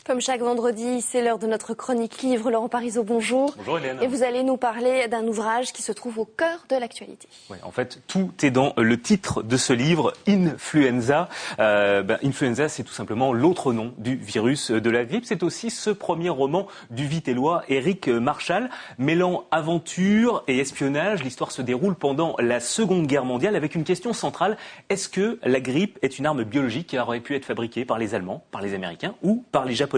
Comme chaque vendredi, c'est l'heure de notre chronique livre. Laurent Parisot, bonjour. Bonjour Hélène. Et vous allez nous parler d'un ouvrage qui se trouve au cœur de l'actualité. Ouais, en fait, tout est dans le titre de ce livre, Influenza. Influenza, c'est tout simplement l'autre nom du virus de la grippe. C'est aussi ce premier roman du Vitellois Éric Marchal. Mêlant aventure et espionnage, l'histoire se déroule pendant la Seconde Guerre mondiale avec une question centrale. Est-ce que la grippe est une arme biologique qui aurait pu être fabriquée par les Allemands, par les Américains ou par les Japonais?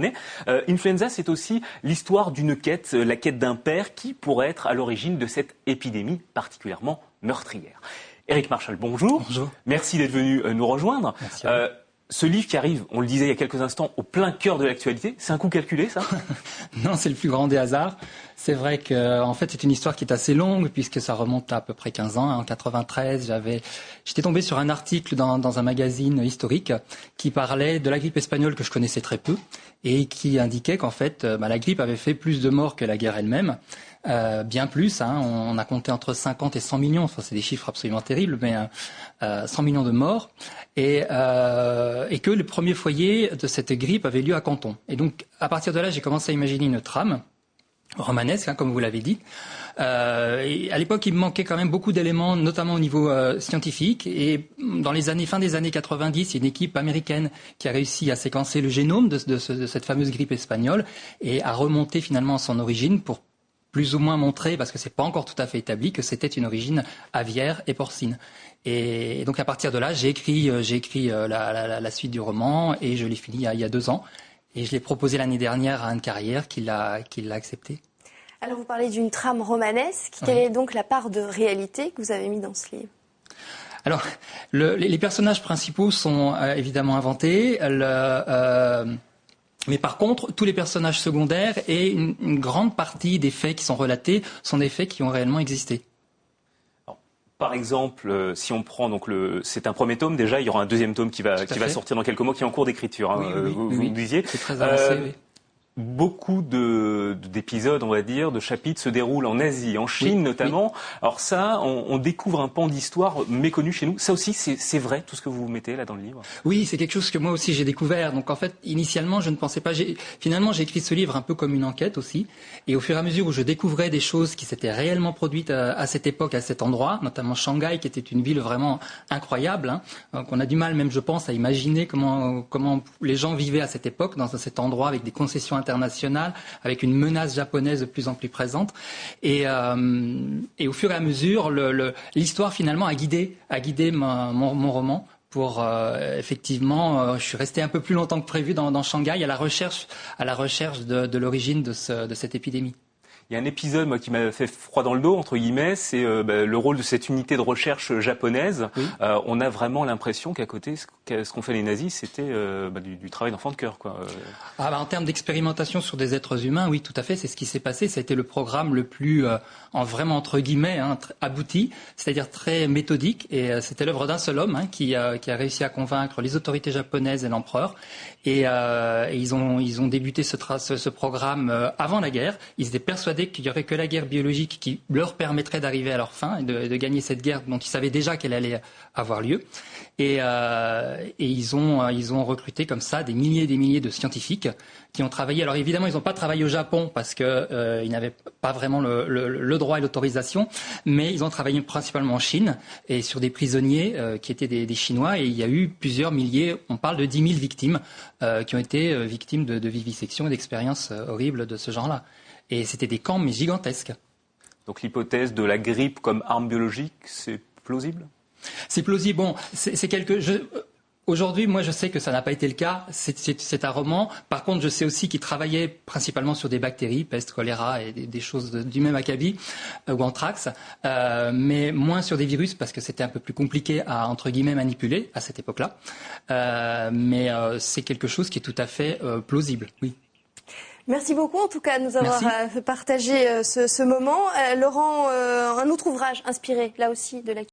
Influenza, c'est aussi l'histoire d'une quête, la quête d'un père qui pourrait être à l'origine de cette épidémie particulièrement meurtrière. Éric Marchal, bonjour. Bonjour. Merci d'être venu nous rejoindre. Merci. Ce livre qui arrive, on le disait il y a quelques instants, au plein cœur de l'actualité, c'est un coup calculé, ça? Non, c'est le plus grand des hasards. C'est vrai que, en fait, c'est une histoire qui est assez longue puisque ça remonte à peu près 15 ans. En 93, j'étais tombé sur un article dans un magazine historique qui parlait de la grippe espagnole que je connaissais très peu et qui indiquait qu'en fait, la grippe avait fait plus de morts que la guerre elle-même. Bien plus, on a compté entre 50 et 100 millions, enfin, c'est des chiffres absolument terribles, mais 100 millions de morts, et que le premier foyer de cette grippe avait lieu à Canton. Et donc, à partir de là, j'ai commencé à imaginer une trame romanesque, comme vous l'avez dit. Et à l'époque, il me manquait quand même beaucoup d'éléments, notamment au niveau scientifique. Et dans les fin des années 90, il y a une équipe américaine qui a réussi à séquencer le génome de cette fameuse grippe espagnole et à remonter finalement à son origine pour plus ou moins montrer, parce que c'est pas encore tout à fait établi, que c'était une origine aviaire et porcine. Et donc à partir de là, j'ai écrit la suite du roman et je l'ai fini il y a 2 ans. Et je l'ai proposé l'année dernière à Anne Carrière qui l'a accepté. Alors vous parlez d'une trame romanesque. Quelle est donc la part de réalité que vous avez mis dans ce livre? Alors, les personnages principaux sont évidemment inventés. Mais par contre, tous les personnages secondaires et une grande partie des faits qui sont relatés sont des faits qui ont réellement existé. Alors, par exemple, si on prend donc c'est un premier tome déjà, il y aura un deuxième tome qui va sortir dans quelques mois, qui est en cours d'écriture. Vous me disiez. C'est très avancé. Oui. Beaucoup d'épisodes, on va dire, de chapitres se déroulent en Asie, en Chine notamment. Oui. Alors ça, on découvre un pan d'histoire méconnu chez nous. Ça aussi, c'est vrai, tout ce que vous mettez là dans le livre? Oui, c'est quelque chose que moi aussi j'ai découvert. Donc en fait, initialement, je ne pensais pas. Finalement, j'ai écrit ce livre un peu comme une enquête aussi. Et au fur et à mesure où je découvrais des choses qui s'étaient réellement produites à cette époque, à cet endroit, notamment Shanghai, qui était une ville vraiment incroyable, qu'on a du mal même, je pense, à imaginer comment les gens vivaient à cette époque, dans cet endroit avec des concessions internationale, avec une menace japonaise de plus en plus présente. Et au fur et à mesure, l'histoire finalement a guidé mon roman pour effectivement, je suis resté un peu plus longtemps que prévu dans Shanghai à la recherche de l'origine de cette épidémie. Il y a un épisode moi, qui m'a fait froid dans le dos, entre guillemets, c'est le rôle de cette unité de recherche japonaise. Oui. On a vraiment l'impression qu'à côté, ce qu'ont fait les nazis, c'était du travail d'enfant de cœur, quoi. En termes d'expérimentation sur des êtres humains, oui, tout à fait, c'est ce qui s'est passé. Ça a été le programme le plus, vraiment entre guillemets, abouti, c'est-à-dire très méthodique. Et c'était l'œuvre d'un seul homme qui a réussi à convaincre les autorités japonaises et l'empereur. Et ils ont débuté ce programme avant la guerre. Ils étaient persuadés qu'il n'y aurait que la guerre biologique qui leur permettrait d'arriver à leur fin et de gagner cette guerre dont ils savaient déjà qu'elle allait avoir lieu. Et ils ont recruté comme ça des milliers et des milliers de scientifiques qui ont travaillé. Alors évidemment, ils n'ont pas travaillé au Japon parce qu'ils n'avaient pas vraiment le droit et l'autorisation, mais ils ont travaillé principalement en Chine et sur des prisonniers qui étaient des Chinois. Et il y a eu plusieurs milliers, on parle de 10 000 victimes qui ont été victimes de vivisection et d'expériences horribles de ce genre-là. Et c'était des camps, mais gigantesques. Donc l'hypothèse de la grippe comme arme biologique, c'est plausible? C'est plausible. Bon, aujourd'hui, moi, je sais que ça n'a pas été le cas. C'est un roman. Par contre, je sais aussi qu'il travaillait principalement sur des bactéries, peste, choléra et des choses du même acabit, ou anthrax, mais moins sur des virus parce que c'était un peu plus compliqué à, entre guillemets, manipuler à cette époque-là. Mais c'est quelque chose qui est tout à fait plausible, oui. Merci beaucoup en tout cas de nous avoir partagé ce moment. Laurent, un autre ouvrage inspiré là aussi de l'actualité.